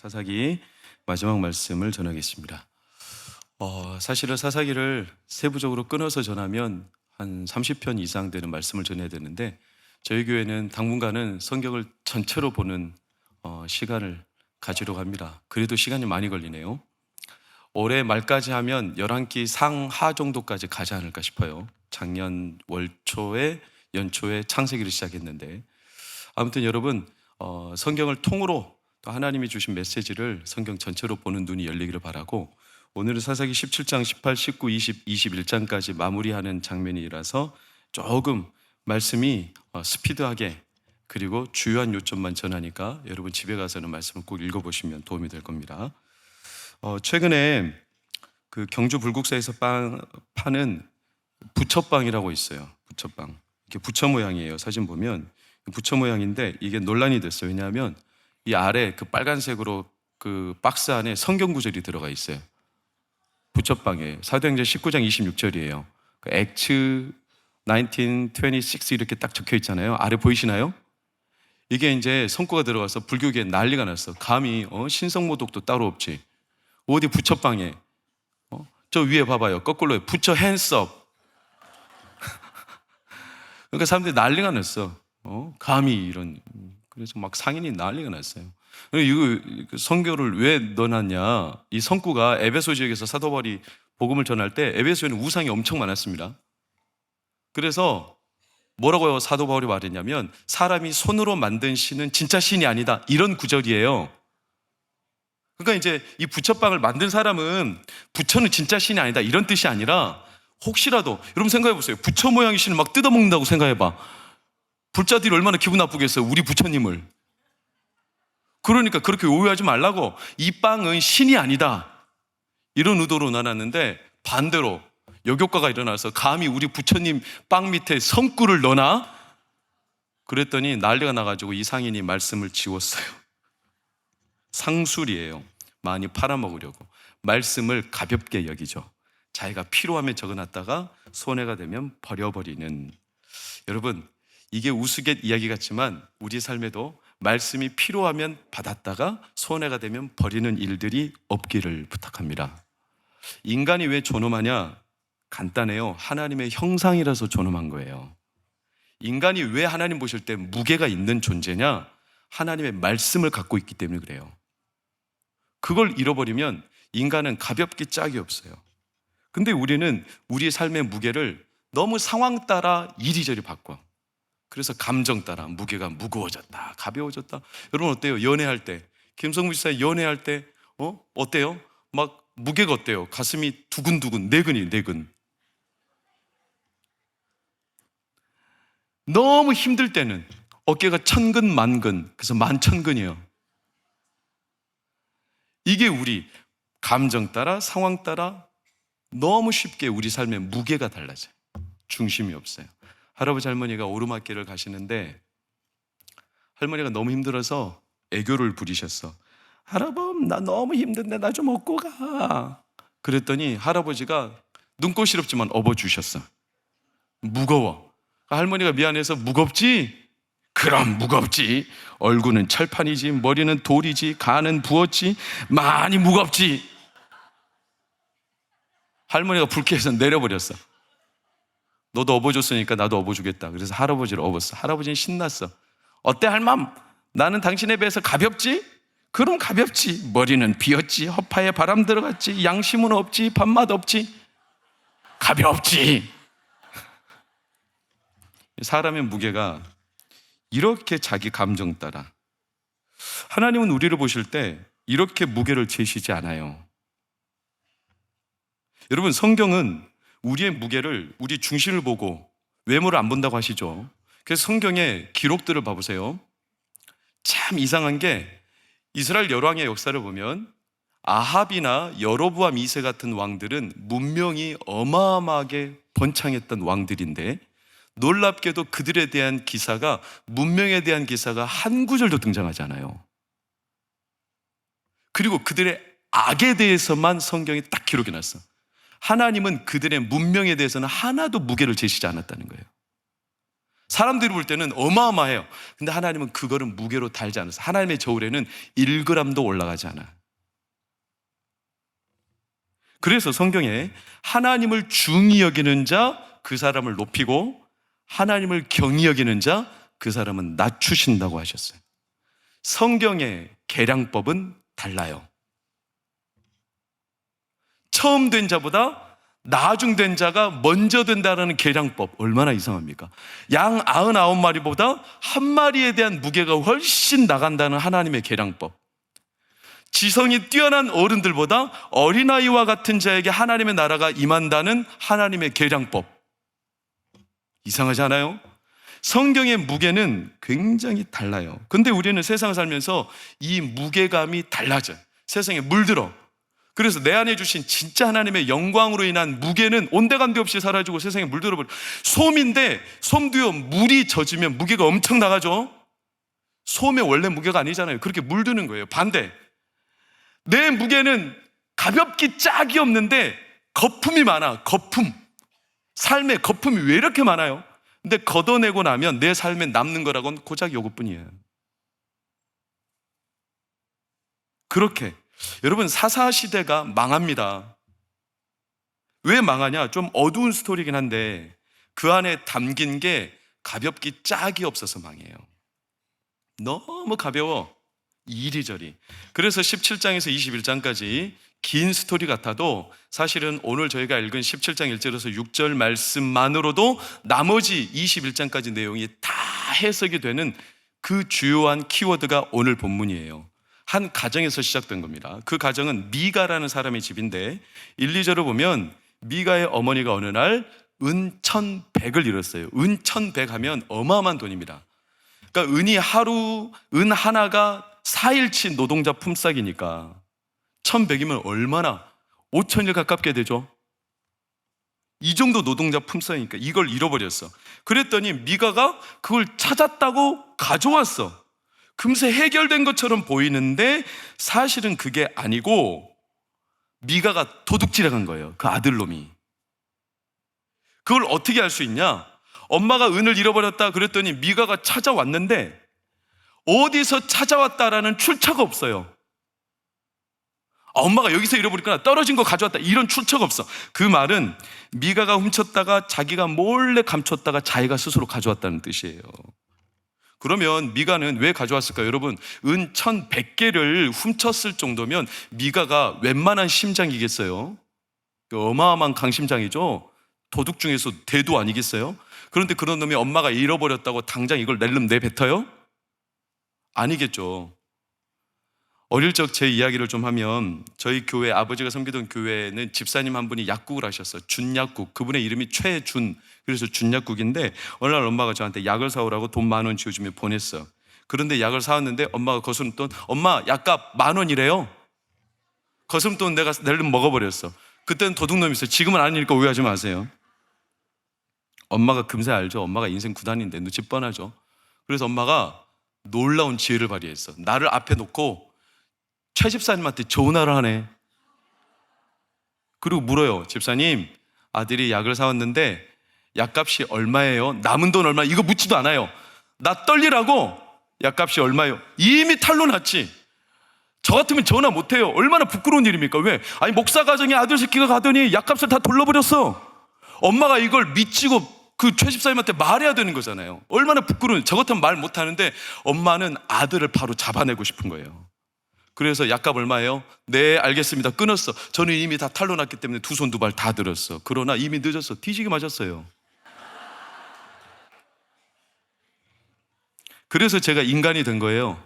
사사기 마지막 말씀을 전하겠습니다. 사실은 사사기를 세부적으로 끊어서 전하면 한 30편 이상 되는 말씀을 전해야 되는데 저희 교회는 당분간은 성경을 전체로 보는 시간을 가지려고 합니다. 그래도 시간이 많이 걸리네요. 올해 말까지 하면 11기 상하 정도까지 가지 않을까 싶어요. 작년 월초에 연초에 창세기를 시작했는데 아무튼 여러분 성경을 통으로 또 하나님이 주신 메시지를 성경 전체로 보는 눈이 열리기를 바라고, 오늘은 사사기 17장, 18, 19, 20, 21장까지 마무리하는 장면이라서 조금 말씀이 스피드하게 그리고 주요한 요점만 전하니까 여러분 집에 가서는 말씀을 꼭 읽어보시면 도움이 될 겁니다. 최근에 그 경주 불국사에서 파는 부처빵이라고 있어요. 부처빵. 이게 부처 모양이에요. 사진 보면 부처 모양인데 이게 논란이 됐어요. 왜냐하면 이 아래 그 빨간색으로 그 박스 안에 성경 구절이 들어가 있어요. 부처빵이에요. 사도행전 19장 26절이에요. 그 액츠 1926 이렇게 딱 적혀 있잖아요. 아래 보이시나요? 이게 이제 성구가 들어가서 불교계에 난리가 났어. 감히 신성모독도 따로 없지. 어디 부처빵에 저 위에 봐봐요. 거꾸로요. 부처 핸즈업. 그러니까 사람들이 난리가 났어. 감히 이런. 그래서 막 상인이 난리가 났어요. 이거 성교를 왜 넣어놨냐? 이 성구가 에베소 지역에서 사도 바울이 복음을 전할 때 에베소에는 우상이 엄청 많았습니다. 그래서 뭐라고 사도 바울이 말했냐면 사람이 손으로 만든 신은 진짜 신이 아니다, 이런 구절이에요. 그러니까 이제 이 부처빵을 만든 사람은 부처는 진짜 신이 아니다 이런 뜻이 아니라, 혹시라도 여러분 생각해 보세요. 부처 모양의 신을 막 뜯어먹는다고 생각해봐. 불자들이 얼마나 기분 나쁘겠어요, 우리 부처님을. 그러니까 그렇게 오해하지 말라고, 이 빵은 신이 아니다 이런 의도로 나눴는데, 반대로 역효과가 일어나서 감히 우리 부처님 빵 밑에 성구를 넣어놔? 그랬더니 난리가 나가지고 이 상인이 말씀을 지웠어요. 상술이에요. 많이 팔아먹으려고 말씀을 가볍게 여기죠. 자기가 필요하면 적어놨다가 손해가 되면 버려버리는. 여러분, 이게 우스갯 이야기 같지만 우리 삶에도 말씀이 필요하면 받았다가 손해가 되면 버리는 일들이 없기를 부탁합니다. 인간이 왜 존엄하냐? 간단해요. 하나님의 형상이라서 존엄한 거예요. 인간이 왜 하나님 보실 때 무게가 있는 존재냐? 하나님의 말씀을 갖고 있기 때문에 그래요. 그걸 잃어버리면 인간은 가볍게 짝이 없어요. 근데 우리는 우리의 삶의 무게를 너무 상황 따라 이리저리 바꿔. 그래서 감정 따라 무게가 무거워졌다, 가벼워졌다. 여러분 어때요? 연애할 때, 김성무 지사 연애할 때 어때요? 막 무게가 어때요? 가슴이 두근두근, 내근. 너무 힘들 때는 어깨가 천근 만근, 그래서 만천근이에요. 이게 우리 감정 따라 상황 따라 너무 쉽게 우리 삶의 무게가 달라져요. 중심이 없어요. 할아버지 할머니가 오르막길을 가시는데 할머니가 너무 힘들어서 애교를 부리셨어. 할아버지 나 너무 힘든데 나 좀 업고 가. 그랬더니 할아버지가 눈꽃이롭지만 업어주셨어. 무거워. 할머니가 미안해서 무겁지? 그럼 무겁지. 얼굴은 철판이지, 머리는 돌이지, 간은 부었지, 많이 무겁지. 할머니가 불쾌해서 내려버렸어. 너도 업어줬으니까 나도 업어주겠다. 그래서 할아버지를 업었어. 할아버지는 신났어. 어때 할멈? 나는 당신에 비해서 가볍지? 그럼 가볍지. 머리는 비었지, 허파에 바람 들어갔지, 양심은 없지, 밥맛 없지. 가볍지. 사람의 무게가 이렇게 자기 감정 따라. 하나님은 우리를 보실 때 이렇게 무게를 재시지 않아요. 여러분, 성경은 우리의 무게를, 우리 중심을 보고 외모를 안 본다고 하시죠. 그래서 성경의 기록들을 봐보세요. 참 이상한 게 이스라엘 열왕의 역사를 보면 아합이나 여로보암 2세 같은 왕들은 문명이 어마어마하게 번창했던 왕들인데 놀랍게도 그들에 대한 기사가, 문명에 대한 기사가 한 구절도 등장하지 않아요. 그리고 그들의 악에 대해서만 성경이 딱 기록해 놨어. 하나님은 그들의 문명에 대해서는 하나도 무게를 재시지 않았다는 거예요. 사람들이 볼 때는 어마어마해요. 근데 하나님은 그거를 무게로 달지 않았어요. 하나님의 저울에는 1g도 올라가지 않아요. 그래서 성경에 하나님을 중히 여기는 자 그 사람을 높이고 하나님을 경히 여기는 자 그 사람은 낮추신다고 하셨어요. 성경의 계량법은 달라요. 처음 된 자보다 나중된 자가 먼저 된다는 계량법, 얼마나 이상합니까? 양 99마리보다 한 마리에 대한 무게가 훨씬 나간다는 하나님의 계량법. 지성이 뛰어난 어른들보다 어린아이와 같은 자에게 하나님의 나라가 임한다는 하나님의 계량법. 이상하지 않아요? 성경의 무게는 굉장히 달라요. 근데 우리는 세상을 살면서 이 무게감이 달라져요. 세상에 물들어. 그래서 내 안에 주신 진짜 하나님의 영광으로 인한 무게는 온데간데 없이 사라지고 세상에 물들어버려. 솜인데 솜도요, 물이 젖으면 무게가 엄청 나가죠. 솜의 원래 무게가 아니잖아요. 그렇게 물드는 거예요. 반대, 내 무게는 가볍기 짝이 없는데 거품이 많아. 거품. 삶에 거품이 왜 이렇게 많아요? 근데 걷어내고 나면 내 삶에 남는 거라고는 고작 요것뿐이에요. 그렇게 여러분, 사사시대가 망합니다. 왜 망하냐? 좀 어두운 스토리긴 한데 그 안에 담긴 게 가볍기 짝이 없어서 망해요. 너무 가벼워, 이리저리. 그래서 17장에서 21장까지 긴 스토리 같아도 사실은 오늘 저희가 읽은 17장 1절에서 6절 말씀만으로도 나머지 21장까지 내용이 다 해석이 되는 그 주요한 키워드가 오늘 본문이에요. 한 가정에서 시작된 겁니다. 그 가정은 미가라는 사람의 집인데 1, 2절을 보면 미가의 어머니가 어느 날 은 1,100을 잃었어요. 은 1,100 하면 어마어마한 돈입니다. 그러니까 은 하나가 4일치 노동자 품삯이니까 1,100이면 얼마나 5,000일 가깝게 되죠. 이 정도 노동자 품삯이니까 이걸 잃어버렸어. 그랬더니 미가가 그걸 찾았다고 가져왔어. 금세 해결된 것처럼 보이는데 사실은 그게 아니고 미가가 도둑질해 간 거예요. 그 아들놈이. 그걸 어떻게 알 수 있냐? 엄마가 은을 잃어버렸다 그랬더니 미가가 찾아왔는데 어디서 찾아왔다라는 출처가 없어요. 엄마가 여기서 잃어버리거나 떨어진 거 가져왔다 이런 출처가 없어. 그 말은 미가가 훔쳤다가 자기가 몰래 감췄다가 자기가 스스로 가져왔다는 뜻이에요. 그러면 미가는 왜 가져왔을까요? 여러분, 은 1,100개를 훔쳤을 정도면 미가가 웬만한 심장이겠어요? 어마어마한 강심장이죠. 도둑 중에서 대도 아니겠어요? 그런데 그런 놈이 엄마가 잃어버렸다고 당장 이걸 낼름 내뱉어요? 아니겠죠. 어릴 적 제 이야기를 좀 하면 저희 교회, 아버지가 섬기던 교회는 집사님 한 분이 약국을 하셨어요. 준약국. 그분의 이름이 최준. 그래서 준약국인데 어느 날 엄마가 저한테 약을 사오라고 돈 10,000원 쥐어주며 보냈어. 그런데 약을 사왔는데 엄마가 거스름돈, 엄마 약값 10,000원이래요. 거스름돈 내가 낼름 먹어버렸어. 그때는 도둑놈이 있어요. 지금은 아니니까 오해하지 마세요. 엄마가 금세 알죠. 엄마가 인생 구단인데 눈치 뻔하죠. 그래서 엄마가 놀라운 지혜를 발휘했어. 나를 앞에 놓고 최 집사님한테 전화를 하네. 그리고 물어요. 집사님, 아들이 약을 사왔는데 약값이 얼마예요? 남은 돈 얼마? 이거 묻지도 않아요. 나 떨리라고. 약값이 얼마예요? 이미 탄로 났지. 저 같으면 전화 못해요. 얼마나 부끄러운 일입니까? 왜? 아니, 목사 가정에 아들 새끼가 가더니 약값을 다 돌려버렸어. 엄마가 이걸 미치고 그 최 집사님한테 말해야 되는 거잖아요. 얼마나 부끄러운. 저 같으면 말 못하는데 엄마는 아들을 바로 잡아내고 싶은 거예요. 그래서 약값 얼마예요? 네, 알겠습니다. 끊었어. 저는 이미 다 탄로 났기 때문에 두 손 두 발 다 들었어. 그러나 이미 늦었어. 뒤지게 맞았어요. 그래서 제가 인간이 된 거예요.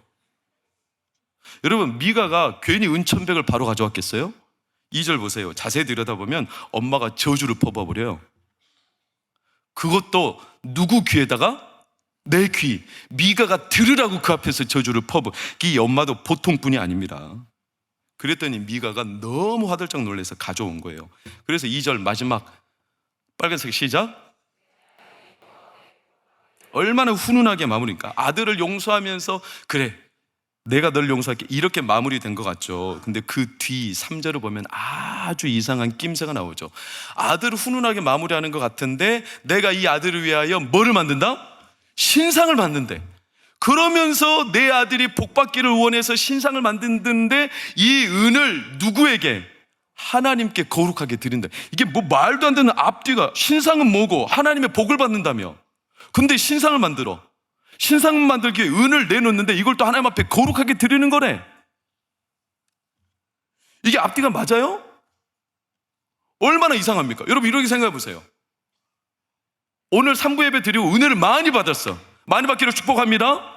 여러분, 미가가 괜히 은 1,100을 바로 가져왔겠어요? 2절 보세요. 자세히 들여다보면 엄마가 저주를 퍼부어버려요. 그것도 누구 귀에다가? 내 귀. 미가가 들으라고 그 앞에서 저주를 퍼부. 이 엄마도 보통 분이 아닙니다. 그랬더니 미가가 너무 화들짝 놀라서 가져온 거예요. 그래서 2절 마지막 빨간색 시작. 얼마나 훈훈하게 마무리니까. 아들을 용서하면서 그래, 내가 널 용서할게, 이렇게 마무리된 것 같죠. 근데 그 뒤 3절을 보면 아주 이상한 낌새가 나오죠. 아들을 훈훈하게 마무리하는 것 같은데 내가 이 아들을 위하여 뭐를 만든다? 신상을 만든대. 그러면서 내 아들이 복받기를 원해서 신상을 만드는데 이 은을 누구에게? 하나님께 거룩하게 드린다. 이게 뭐 말도 안 되는 앞뒤가. 신상은 뭐고 하나님의 복을 받는다며. 근데 신상을 만들어. 신상 만들기에 은을 내놓는데 이걸 또 하나님 앞에 거룩하게 드리는 거래. 이게 앞뒤가 맞아요? 얼마나 이상합니까? 여러분 이렇게 생각해 보세요. 오늘 3부 예배 드리고 은혜를 많이 받았어. 많이 받기를 축복합니다.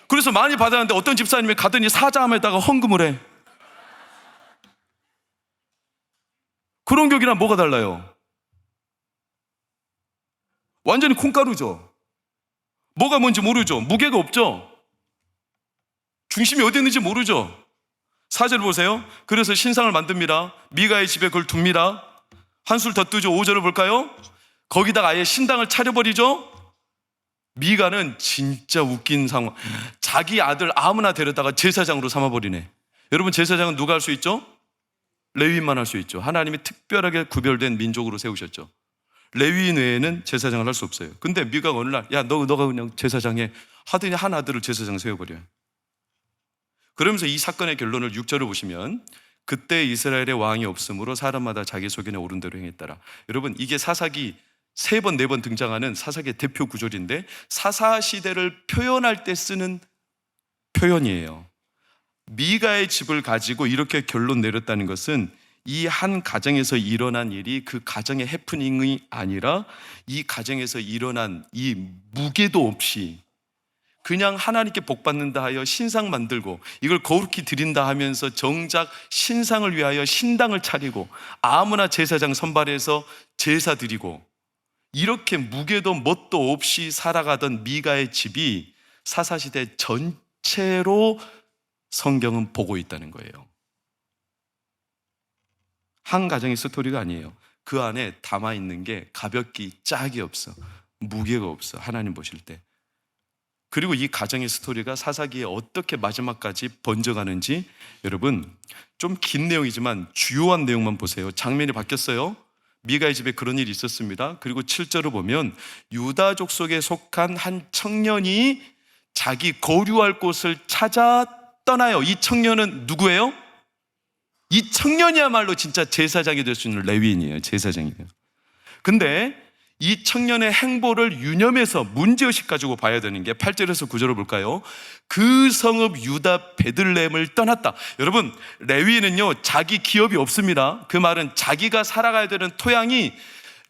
그래서 많이 받았는데 어떤 집사님이 가더니 사자함에다가 헌금을 해. 그런 격이랑 뭐가 달라요? 완전히 콩가루죠. 뭐가 뭔지 모르죠. 무게가 없죠. 중심이 어디 있는지 모르죠. 4절 보세요. 그래서 신상을 만듭니다. 미가의 집에 그걸 둡니다. 한술 더 뜨죠. 5절을 볼까요? 거기다가 아예 신당을 차려버리죠. 미가는 진짜 웃긴 상황. 자기 아들 아무나 데려다가 제사장으로 삼아버리네. 여러분 제사장은 누가 할 수 있죠? 레위인만 할 수 있죠. 하나님이 특별하게 구별된 민족으로 세우셨죠. 레위인 외에는 제사장을 할 수 없어요. 근데 미가가 어느 날 야 너가 그냥 제사장해 하더니 한 아들을 제사장 세워버려요. 그러면서 이 사건의 결론을 6절을 보시면 그때 이스라엘의 왕이 없으므로 사람마다 자기 소견에 오른 대로 행했더라. 여러분 이게 사사기 3번, 4번 등장하는 사사기의 대표 구절인데 사사시대를 표현할 때 쓰는 표현이에요. 미가의 집을 가지고 이렇게 결론 내렸다는 것은 이 한 가정에서 일어난 일이 그 가정의 해프닝이 아니라 이 가정에서 일어난 이 무게도 없이 그냥 하나님께 복받는다 하여 신상 만들고 이걸 거룩히 드린다 하면서 정작 신상을 위하여 신당을 차리고 아무나 제사장 선발해서 제사 드리고 이렇게 무게도 뭣도 없이 살아가던 미가의 집이 사사시대 전체로 성경은 보고 있다는 거예요. 한 가정의 스토리가 아니에요. 그 안에 담아있는 게 가볍기 짝이 없어. 무게가 없어. 하나님 보실 때. 그리고 이 가정의 스토리가 사사기에 어떻게 마지막까지 번져가는지 여러분 좀 긴 내용이지만 주요한 내용만 보세요. 장면이 바뀌었어요. 미가의 집에 그런 일이 있었습니다. 그리고 7절을 보면 유다족 속에 속한 한 청년이 자기 거류할 곳을 찾아 떠나요. 이 청년은 누구예요? 이 청년이야말로 진짜 제사장이 될 수 있는 레위인이에요. 제사장이에요. 근데 이 청년의 행보를 유념해서 문제의식 가지고 봐야 되는 게 8절에서 9절을 볼까요? 그 성읍 유다 베들레헴을 떠났다. 여러분 레위인은요 자기 기업이 없습니다. 그 말은 자기가 살아가야 되는 토양이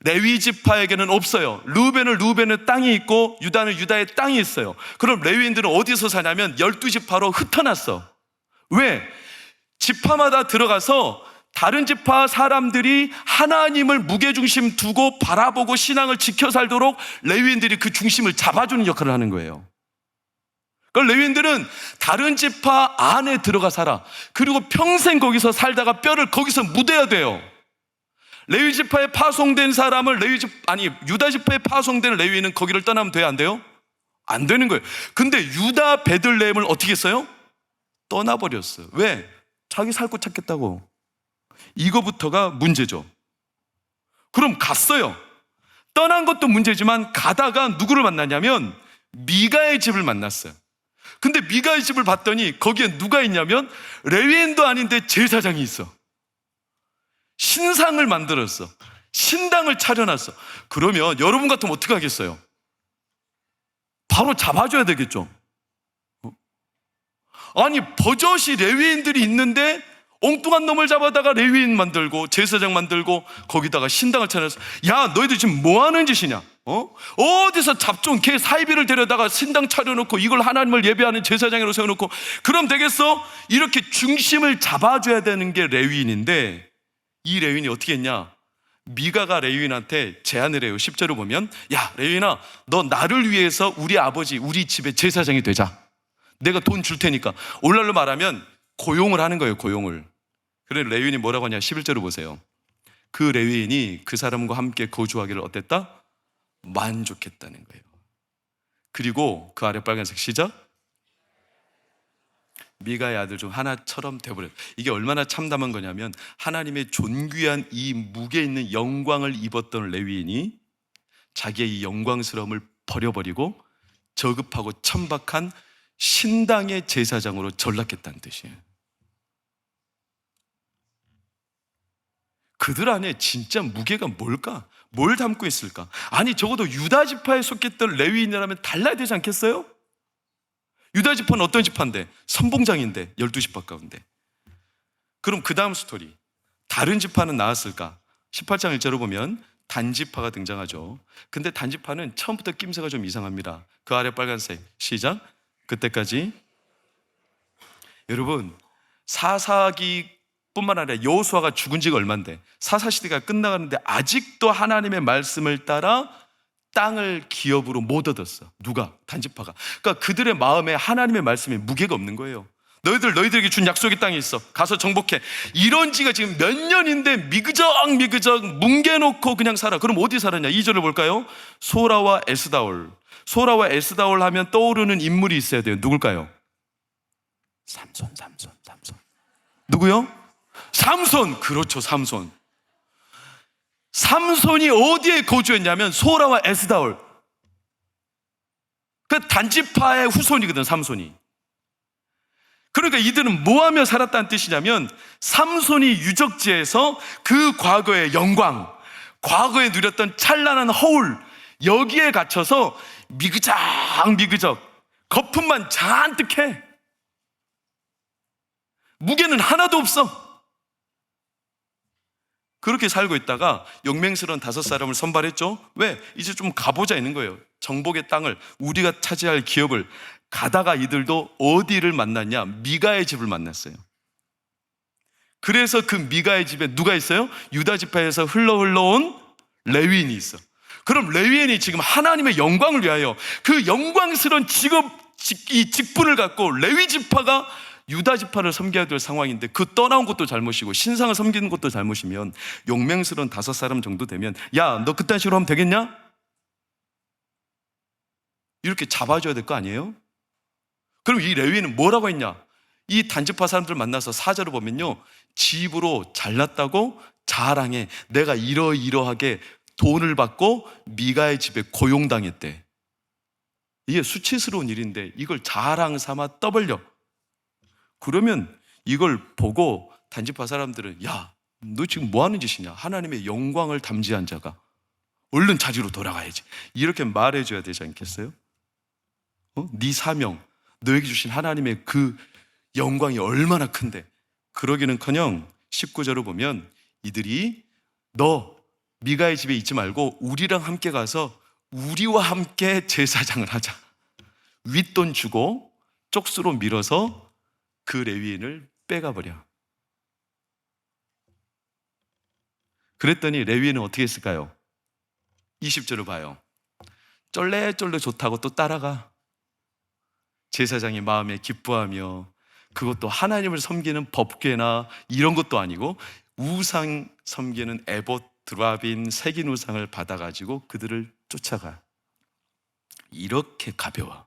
레위 지파에게는 없어요. 루벤은 땅이 있고 유다는 유다의 땅이 있어요. 그럼 레위인들은 어디서 사냐면 12지파로 흩어났어. 왜? 지파마다 들어가서 다른 지파 사람들이 하나님을 무게중심 두고 바라보고 신앙을 지켜 살도록 레위인들이 그 중심을 잡아주는 역할을 하는 거예요. 그러니까 레위인들은 다른 지파 안에 들어가 살아. 그리고 평생 거기서 살다가 뼈를 거기서 묻어야 돼요. 레위 지파에 파송된 사람을 유다 지파에 파송된 레위인은 거기를 떠나면 돼요, 안 돼요? 안 되는 거예요. 근데 유다 베들레헴을 어떻게 했어요? 떠나버렸어요. 왜? 자기 살 곳 찾겠다고. 이거부터가 문제죠. 그럼 갔어요. 떠난 것도 문제지만 가다가 누구를 만나냐면 미가의 집을 만났어요. 근데 미가의 집을 봤더니 거기에 누가 있냐면 레위인도 아닌데 제사장이 있어. 신상을 만들었어. 신당을 차려놨어. 그러면 여러분 같으면 어떻게 하겠어요? 바로 잡아줘야 되겠죠. 아니 버젓이 레위인들이 있는데 엉뚱한 놈을 잡아다가 레위인 만들고 제사장 만들고 거기다가 신당을 차려서 야 너희들 지금 뭐 하는 짓이냐? 어디서 잡종 개 사이비를 데려다가 신당 차려놓고 이걸 하나님을 예배하는 제사장으로 세워놓고 그럼 되겠어? 이렇게 중심을 잡아줘야 되는 게 레위인인데 이 레위인이 어떻게 했냐? 미가가 레위인한테 제안을 해요. 10절을 보면 야 레위인아 너 나를 위해서 우리 아버지 우리 집의 제사장이 되자. 내가 돈 줄 테니까. 오늘날로 말하면 고용을 하는 거예요. 고용을. 그래 레위인이 뭐라고 하냐 11절을 보세요. 그 레위인이 그 사람과 함께 거주하기를 어땠다? 만족했다는 거예요. 그리고 그 아래 빨간색 시작 미가의 아들 중 하나처럼 되어버렸다. 이게 얼마나 참담한 거냐면 하나님의 존귀한 이 무게 있는 영광을 입었던 레위인이 자기의 이 영광스러움을 버려버리고 저급하고 천박한 신당의 제사장으로 전락했다는 뜻이에요. 그들 안에 진짜 무게가 뭘까? 뭘 담고 있을까? 아니, 적어도 유다 지파에 속했던 레위인이라면 달라야 되지 않겠어요? 유다 지파는 어떤 지파인데? 선봉장인데, 12지파 가운데. 그럼 그 다음 스토리, 다른 지파는 나왔을까? 18장 1절을 보면 단지파가 등장하죠. 근데 단지파는 처음부터 낌새가 좀 이상합니다. 그 아래 빨간색, 시작. 그때까지. 여러분, 사사기뿐만 아니라 여호수아가 죽은 지가 얼만데, 사사시대가 끝나가는데 아직도 하나님의 말씀을 따라 땅을 기업으로 못 얻었어. 누가? 단지파가. 그러니까 그들의 마음에 하나님의 말씀에 무게가 없는 거예요. 너희들에게 준 약속의 땅이 있어. 가서 정복해. 이런 지가 지금 몇 년인데 미그적 뭉개놓고 그냥 살아. 그럼 어디 살았냐? 2절을 볼까요? 소라와 에스다올. 소라와 에스다올 하면 떠오르는 인물이 있어야 돼요. 누굴까요? 삼손. 누구요? 삼손. 그렇죠, 삼손. 삼손이 어디에 거주했냐면 소라와 에스다올. 그 단지파의 후손이거든, 삼손이. 그러니까 이들은 뭐하며 살았다는 뜻이냐면, 삼손이 유적지에서 그 과거의 영광, 과거에 누렸던 찬란한 허울, 여기에 갇혀서 미그적 거품만 잔뜩 해. 무게는 하나도 없어. 그렇게 살고 있다가 용맹스러운 5사람을 선발했죠. 왜? 이제 좀 가보자 있는 거예요. 정복의 땅을, 우리가 차지할 기업을. 가다가 이들도 어디를 만났냐? 미가의 집을 만났어요. 그래서 그 미가의 집에 누가 있어요? 유다 지파에서 흘러온 레위인이 있어. 그럼 레위인이 지금 하나님의 영광을 위하여 그 영광스러운 이 직분을 갖고 레위 지파가 유다 지파를 섬겨야 될 상황인데, 그 떠나온 것도 잘못이고 신상을 섬기는 것도 잘못이면, 용맹스러운 5사람 정도 되면, 야, 너 그딴 식으로 하면 되겠냐? 이렇게 잡아줘야 될 거 아니에요? 그럼 이 레위인은 뭐라고 했냐? 이 단지파 사람들 만나서 4절을 보면요, 집으로 잘났다고 자랑해. 내가 이러이러하게 돈을 받고 미가의 집에 고용당했대. 이게 수치스러운 일인데 이걸 자랑 삼아 떠벌려. 그러면 이걸 보고 단지파 사람들은, 야, 너 지금 뭐 하는 짓이냐? 하나님의 영광을 담지한 자가 얼른 자리로 돌아가야지. 이렇게 말해줘야 되지 않겠어요? 네 사명, 너에게 주신 하나님의 그 영광이 얼마나 큰데. 그러기는커녕 19절을 보면 이들이, 너 미가의 집에 있지 말고 우리랑 함께 가서 우리와 함께 제사장을 하자. 윗돈 주고 쪽수로 밀어서 그 레위인을 빼가버려. 그랬더니 레위인은 어떻게 했을까요? 20절을 봐요. 쩔레쩔레 좋다고 또 따라가. 제사장이 마음에 기뻐하며, 그것도 하나님을 섬기는 법궤나 이런 것도 아니고 우상 섬기는 에봇, 드라빈, 색인 우상을 받아가지고 그들을 쫓아가. 이렇게 가벼워.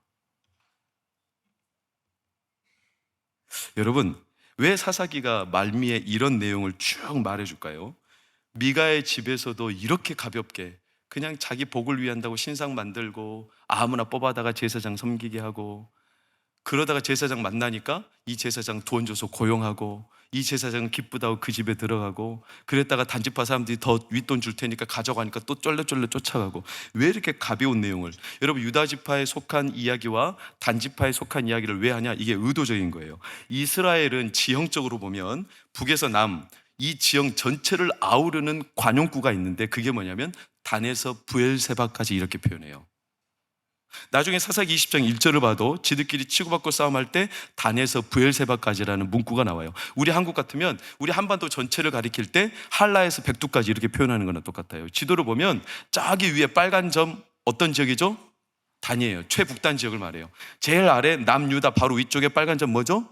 여러분, 왜 사사기가 말미에 이런 내용을 쭉 말해줄까요? 미가의 집에서도 이렇게 가볍게 그냥 자기 복을 위한다고 신상 만들고 아무나 뽑아다가 제사장 섬기게 하고, 그러다가 제사장 만나니까 이 제사장 돈 줘서 고용하고, 이 제사장은 기쁘다고 그 집에 들어가고, 그랬다가 단지파 사람들이 더 윗돈 줄 테니까 가져가니까 또 쫄래쫄래 쫓아가고. 왜 이렇게 가벼운 내용을? 여러분, 유다지파에 속한 이야기와 단지파에 속한 이야기를 왜 하냐? 이게 의도적인 거예요. 이스라엘은 지형적으로 보면 북에서 남, 이 지형 전체를 아우르는 관용구가 있는데, 그게 뭐냐면 단에서 부엘세바까지 이렇게 표현해요. 나중에 사사기 20장 1절을 봐도 지들끼리 치고받고 싸움할 때 단에서 부엘세바까지라는 문구가 나와요. 우리 한국 같으면 우리 한반도 전체를 가리킬 때 한라에서 백두까지 이렇게 표현하는 거나 똑같아요. 지도를 보면 저기 위에 빨간 점 어떤 지역이죠? 단이에요. 최북단 지역을 말해요. 제일 아래 남유다 바로 위쪽에 빨간 점 뭐죠?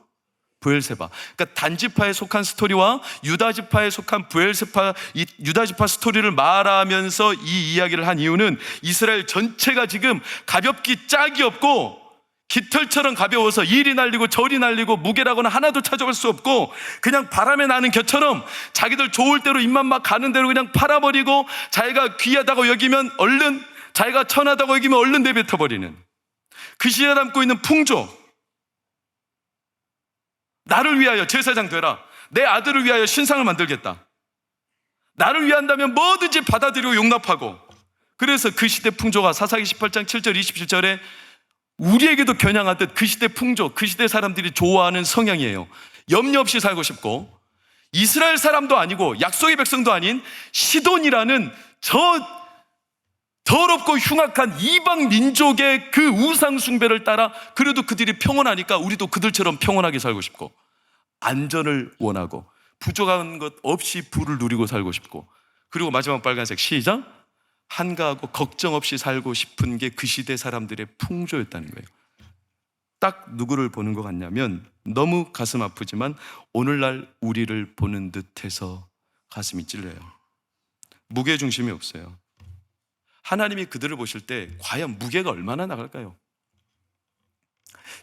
부엘세바. 그러니까 단지파에 속한 스토리와 유다지파에 속한 부엘세바, 이 유다지파 스토리를 말하면서 이 이야기를 한 이유는 이스라엘 전체가 지금 가볍기 짝이 없고 깃털처럼 가벼워서 이리 날리고 저리 날리고 무게라고는 하나도 찾아볼 수 없고, 그냥 바람에 나는 겨처럼 자기들 좋을 대로 입만 막 가는 대로 그냥 팔아버리고, 자기가 귀하다고 여기면 얼른, 자기가 천하다고 여기면 얼른 내뱉어버리는. 그 시대에 담고 있는 풍조, 나를 위하여 제사장 되라, 내 아들을 위하여 신상을 만들겠다, 나를 위한다면 뭐든지 받아들이고 용납하고. 그래서 그 시대 풍조가 사사기 18장 7절 27절에 우리에게도 겨냥하듯 그 시대 풍조, 그 시대 사람들이 좋아하는 성향이에요. 염려 없이 살고 싶고, 이스라엘 사람도 아니고 약속의 백성도 아닌 시돈이라는 저 더럽고 흉악한 이방 민족의 그 우상 숭배를 따라 그래도 그들이 평온하니까 우리도 그들처럼 평온하게 살고 싶고, 안전을 원하고 부족한 것 없이 부를 누리고 살고 싶고, 그리고 마지막 빨간색 시작, 한가하고 걱정 없이 살고 싶은 게 그 시대 사람들의 풍조였다는 거예요. 딱 누구를 보는 것 같냐면, 너무 가슴 아프지만 오늘날 우리를 보는 듯해서 가슴이 찔려요. 무게중심이 없어요. 하나님이 그들을 보실 때 과연 무게가 얼마나 나갈까요?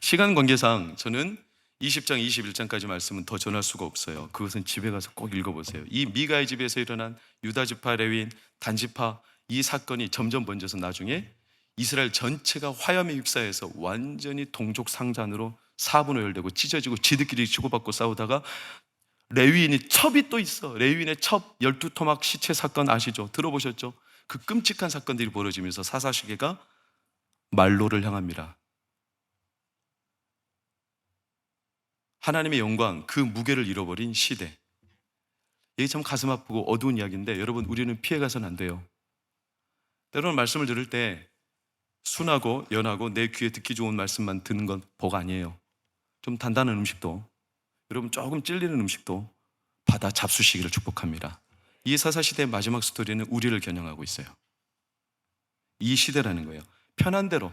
시간 관계상 저는 20장, 21장까지 말씀은 더 전할 수가 없어요. 그것은 집에 가서 꼭 읽어보세요. 이 미가의 집에서 일어난 유다지파, 레위인, 단지파, 이 사건이 점점 번져서 나중에 이스라엘 전체가 화염에 휩싸여서 완전히 동족 상잔으로 사분오열되고 찢어지고 지들끼리 주고받고 싸우다가 레위인이 첩이 또 있어. 레위인의 첩 12토막 시체 사건 아시죠? 들어보셨죠? 그 끔찍한 사건들이 벌어지면서 사사시계가 말로를 향합니다. 하나님의 영광, 그 무게를 잃어버린 시대. 이게 참 가슴 아프고 어두운 이야기인데, 여러분, 우리는 피해가서는 안 돼요. 때로는 말씀을 들을 때 순하고 연하고 내 귀에 듣기 좋은 말씀만 듣는 건 복 아니에요. 좀 단단한 음식도, 여러분 조금 찔리는 음식도 받아 잡수시기를 축복합니다. 이 사사시대의 마지막 스토리는 우리를 겨냥하고 있어요. 이 시대라는 거예요. 편한 대로.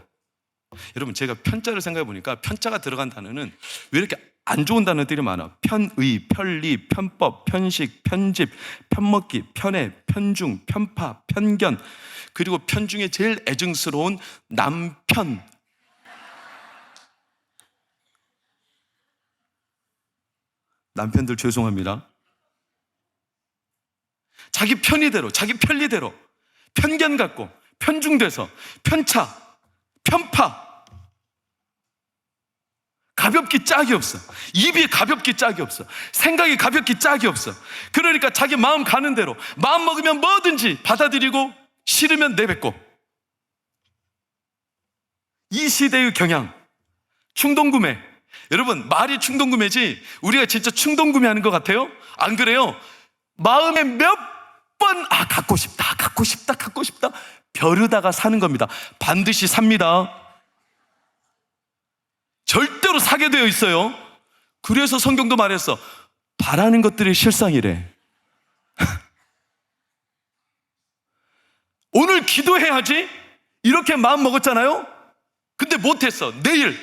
여러분, 제가 편자를 생각해 보니까 편자가 들어간 단어는 왜 이렇게 안 좋은 단어들이 많아? 편의, 편리, 편법, 편식, 편집, 편먹기, 편애, 편중, 편파, 편견, 그리고 편 중에 제일 애증스러운 남편. 남편들 죄송합니다. 자기 편의대로, 자기 편리대로 편견 갖고 편중돼서 편차, 편파, 가볍기 짝이 없어. 입이 가볍기 짝이 없어. 생각이 가볍기 짝이 없어. 그러니까 자기 마음 가는 대로, 마음 먹으면 뭐든지 받아들이고 싫으면 내뱉고. 이 시대의 경향, 충동구매. 여러분, 말이 충동구매지 우리가 진짜 충동구매하는 것 같아요? 안 그래요? 마음에 몇 번 갖고 싶다, 갖고 싶다, 갖고 싶다 벼르다가 사는 겁니다. 반드시 삽니다. 절대로 사게 되어 있어요. 그래서 성경도 말했어. 바라는 것들이 실상이래. 오늘 기도해야지 이렇게 마음 먹었잖아요. 근데 못했어. 내일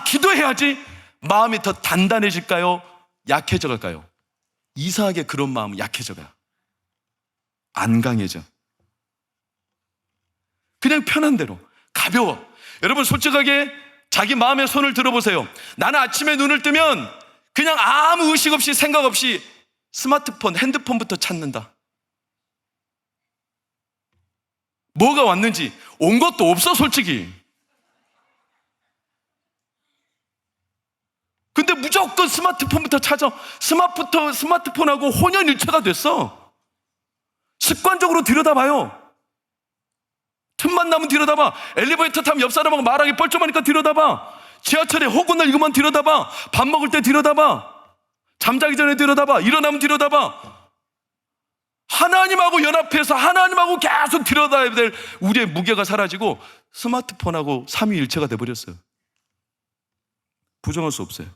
기도해야지. 마음이 더 단단해질까요? 약해져 갈까요? 이상하게 그런 마음은 약해져 가요. 안 강해져. 그냥 편한 대로, 가벼워. 여러분, 솔직하게 자기 마음의 손을 들어보세요. 나는 아침에 눈을 뜨면 그냥 아무 의식 없이, 생각 없이 스마트폰, 핸드폰부터 찾는다. 뭐가 왔는지 온 것도 없어, 솔직히. 근데 무조건 스마트폰부터 찾아. 스마트폰하고 혼연일체가 됐어. 습관적으로 들여다봐요. 틈만 나면 들여다봐. 엘리베이터 타면 옆 사람하고 말하기 뻘쭘하니까 들여다봐. 지하철에 허구날 이것만 들여다봐. 밥 먹을 때 들여다봐. 잠자기 전에 들여다봐. 일어나면 들여다봐. 하나님하고 연합해서 하나님하고 계속 들여다봐야 될 우리의 무게가 사라지고 스마트폰하고 삼위일체가 돼버렸어요. 부정할 수 없어요.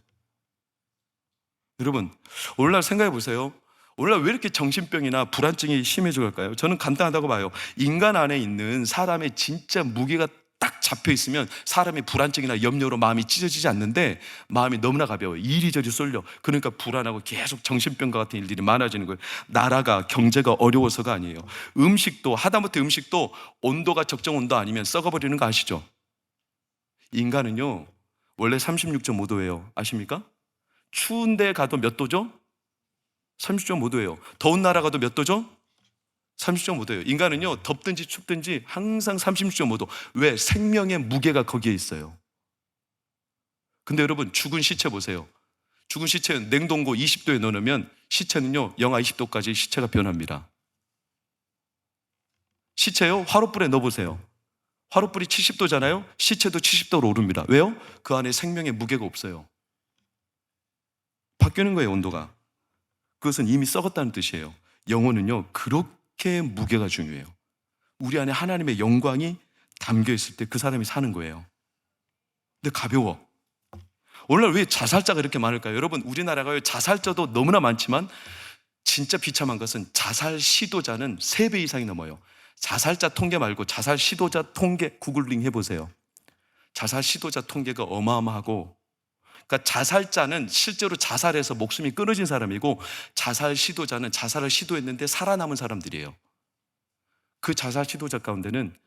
여러분, 오늘날 생각해 보세요. 오늘날 왜 이렇게 정신병이나 불안증이 심해져 갈까요? 저는 간단하다고 봐요. 인간 안에 있는 사람의 진짜 무게가 딱 잡혀 있으면 사람이 불안증이나 염려로 마음이 찢어지지 않는데, 마음이 너무나 가벼워요. 이리저리 쏠려. 그러니까 불안하고 계속 정신병과 같은 일들이 많아지는 거예요. 나라가, 경제가 어려워서가 아니에요. 음식도, 하다못해 음식도 온도가 적정 온도 아니면 썩어버리는 거 아시죠? 인간은요, 원래 36.5도예요. 아십니까? 추운 데 가도 몇 도죠? 30.5도예요. 더운 나라 가도 몇 도죠? 30.5도예요. 인간은요, 덥든지 춥든지 항상 36.5도. 왜? 생명의 무게가 거기에 있어요. 근데 여러분, 죽은 시체 보세요. 죽은 시체는 냉동고 20도에 넣어놓으면 시체는요, 영하 20도까지 시체가 변합니다. 시체요, 화롯불에 넣어보세요. 화롯불이 70도잖아요. 시체도 70도로 오릅니다. 왜요? 그 안에 생명의 무게가 없어요. 바뀌는 거예요, 온도가. 그것은 이미 썩었다는 뜻이에요. 영혼은요, 그렇게 무게가 중요해요. 우리 안에 하나님의 영광이 담겨 있을 때 그 사람이 사는 거예요. 근데 가벼워. 오늘날 왜 자살자가 이렇게 많을까요? 여러분, 우리나라가 자살자도 너무나 많지만 진짜 비참한 것은 자살 시도자는 3배 이상이 넘어요. 자살자 통계 말고 자살 시도자 통계 구글링 해보세요. 자살 시도자 통계가 어마어마하고, 그러니까 자살자는 실제로 자살해서 목숨이 끊어진 사람이고, 자살 시도자는 자살을 시도했는데 살아남은 사람들이에요. 그 자살 시도자 가운데는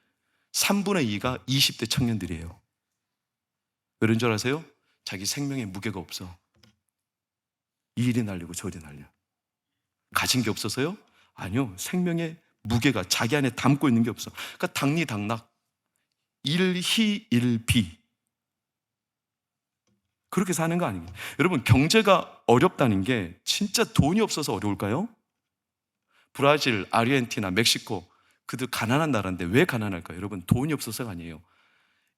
3분의 2가 20대 청년들이에요. 왜 그런 줄 아세요? 자기 생명에 무게가 없어. 이 일이 날리고 저 일이 날려. 가진 게 없어서요? 아니요. 생명의 무게가 자기 안에 담고 있는 게 없어. 그러니까 당리당락, 일희일비, 그렇게 사는 거 아니에요. 여러분, 경제가 어렵다는 게 진짜 돈이 없어서 어려울까요? 브라질, 아르헨티나, 멕시코, 그들 가난한 나라인데 왜 가난할까요? 여러분, 돈이 없어서가 아니에요.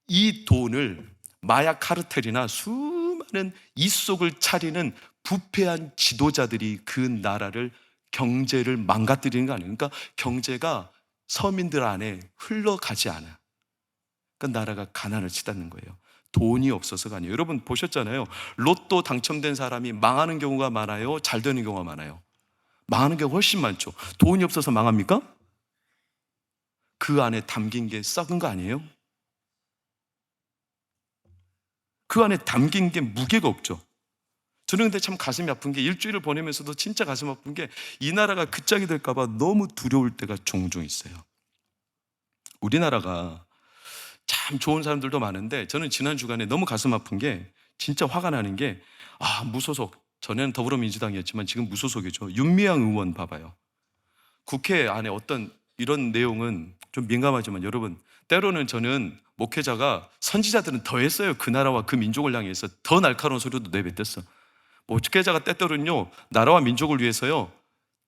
이 돈을 마약 카르텔이나 수많은 입속을 차리는 부패한 지도자들이 그 나라를, 경제를 망가뜨리는 거 아니에요. 그러니까 경제가 서민들 안에 흘러가지 않아. 그러니까 나라가 가난을 치닫는 거예요. 돈이 없어서가 아니에요. 여러분 보셨잖아요. 로또 당첨된 사람이 망하는 경우가 많아요? 잘 되는 경우가 많아요? 망하는 경우가 훨씬 많죠. 돈이 없어서 망합니까? 그 안에 담긴 게 썩은 거 아니에요? 그 안에 담긴 게 무게가 없죠. 저는 근데 참 가슴이 아픈 게, 일주일을 보내면서도 진짜 가슴 아픈 게, 이 나라가 그 짝이 될까 봐 너무 두려울 때가 종종 있어요. 우리나라가 참 좋은 사람들도 많은데, 저는 지난 주간에 너무 가슴 아픈 게, 진짜 화가 나는 게, 무소속, 전에는 더불어민주당이었지만 지금 무소속이죠. 윤미향 의원 봐봐요. 국회 안에 어떤 이런 내용은 좀 민감하지만 여러분, 때로는 저는 목회자가, 선지자들은 더 했어요. 그 나라와 그 민족을 향해서 더 날카로운 소리도 내뱉었어. 목회자가 때때로는요, 나라와 민족을 위해서요,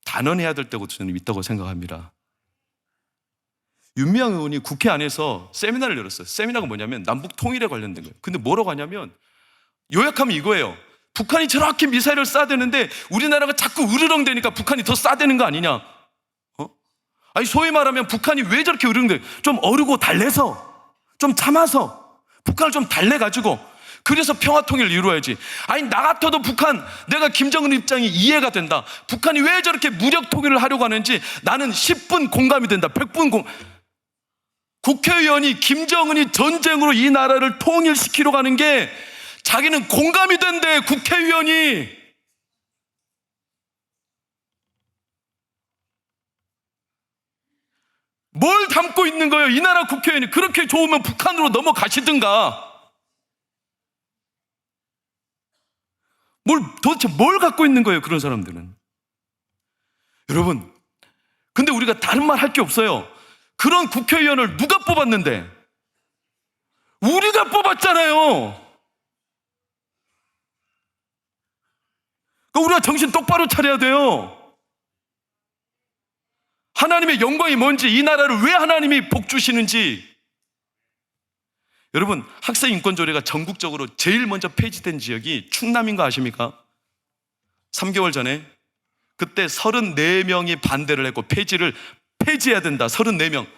단언해야 될 때가 저는 있다고 생각합니다. 윤미향 의원이 국회 안에서 세미나를 열었어요. 세미나가 뭐냐면 남북 통일에 관련된 거예요. 근데 뭐라고 하냐면, 요약하면 이거예요. 북한이 저렇게 미사일을 쏴대는데 우리나라가 자꾸 으르렁대니까 북한이 더 쏴대는 거 아니냐? 아니, 소위 말하면 북한이 왜 저렇게 으르렁대? 좀 어르고 달래서, 좀 참아서, 북한을 좀 달래가지고, 그래서 평화통일을 이루어야지. 아니, 나 같아도 북한, 내가 김정은 입장이 이해가 된다. 북한이 왜 저렇게 무력통일을 하려고 하는지 나는 10분 공감이 된다. 100분 국회의원이 김정은이 전쟁으로 이 나라를 통일시키려고 하는 게 자기는 공감이 된대. 국회의원이. 뭘 담고 있는 거예요? 이 나라 국회의원이. 그렇게 좋으면 북한으로 넘어가시든가. 도대체 뭘 갖고 있는 거예요, 그런 사람들은? 여러분, 근데 우리가 다른 말 할 게 없어요. 그런 국회의원을 누가 뽑았는데? 우리가 뽑았잖아요. 그러니까 우리가 정신 똑바로 차려야 돼요. 하나님의 영광이 뭔지, 이 나라를 왜 하나님이 복 주시는지. 여러분, 학생 인권 조례가 전국적으로 제일 먼저 폐지된 지역이 충남인 거 아십니까? 3개월 전에 그때 34명이 반대를 했고, 폐지해야 된다. 34명.